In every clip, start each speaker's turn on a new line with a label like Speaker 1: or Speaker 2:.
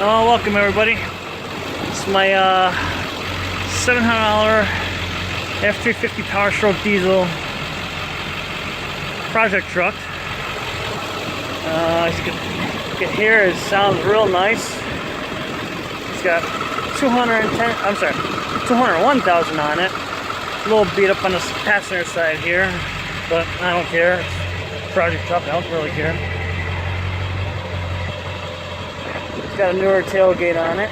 Speaker 1: Oh, welcome everybody. It's my $700 F350 powerstroke diesel project truck. As you can hear, it sounds real nice. It's got 201,000 on it. A little beat up on the passenger side here, but I don't care. It's a project truck, I don't really care. It's got a newer tailgate on it.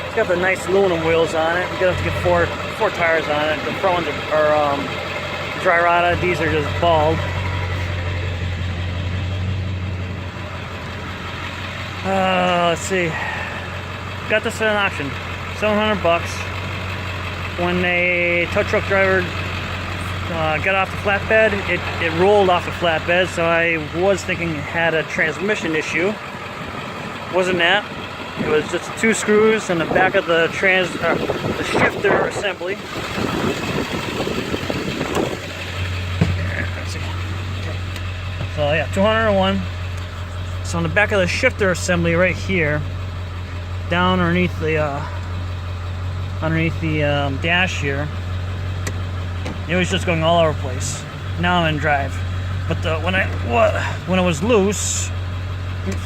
Speaker 1: It's got the nice aluminum wheels on it. You're gonna have to get four tires on it. The front ones are dry rotted. These are just bald. Let's see. Got this at an auction, $700. When a tow truck driver got off the flatbed, it rolled off the flatbed, so I was thinking it had a transmission issue. Wasn't that? It was just 2 screws in the back of the shifter assembly. So yeah, 201. So on the back of the shifter assembly right here, down underneath the dash here, it was just going all over the place. Now I'm in drive, but when it was loose, oops,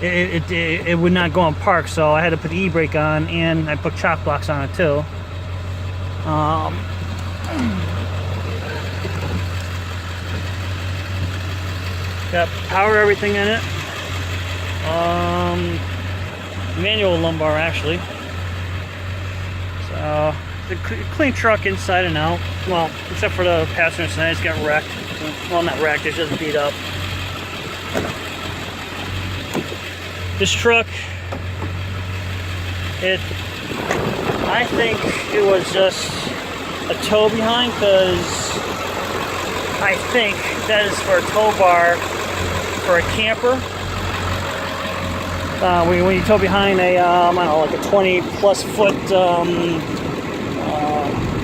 Speaker 1: it would not go in park, so I had to put the e-brake on, and I put shock blocks on it too. Got power everything in it. Manual lumbar actually. So it's a clean truck inside and out. Well, except for the passenger side, it's got wrecked. Well, not wrecked, it's just beat up. This truck, I think it was just a tow behind, because I think that is for a tow bar for a camper. When you tow behind a, I don't know, like a 20+ foot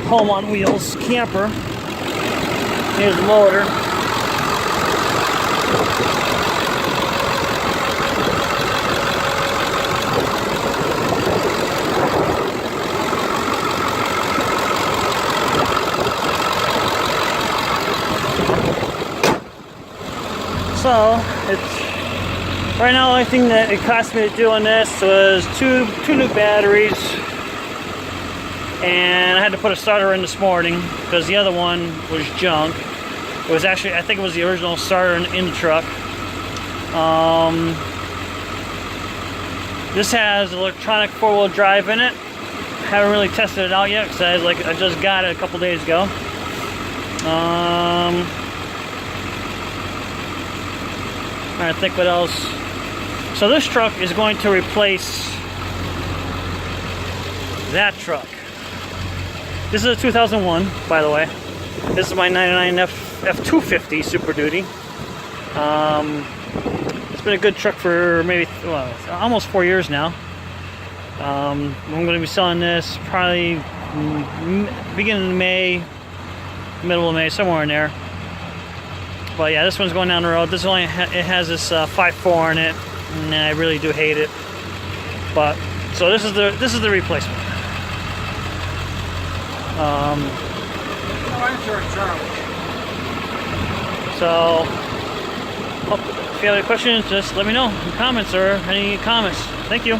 Speaker 1: home on wheels camper. Here's the motor. So it's right now. The only thing that it cost me to doing this was two new batteries, and I had to put a starter in this morning because the other one was junk. It was actually, I think it was the original starter in the truck. This has electronic 4-wheel drive in it. Haven't really tested it out yet because I just got it a couple days ago. I think what else. So this truck is going to replace that truck. This is a 2001, by the way. This is my 99 F250 Super Duty. It's been a good truck for maybe almost 4 years now. I'm going to be selling this probably beginning of May, middle of May, somewhere in there. But yeah, this one's going down the road. This only it has this 5.4 in it, and I really do hate it. But so this is the replacement. So if you have any questions, just let me know in the comments or any comments. Thank you.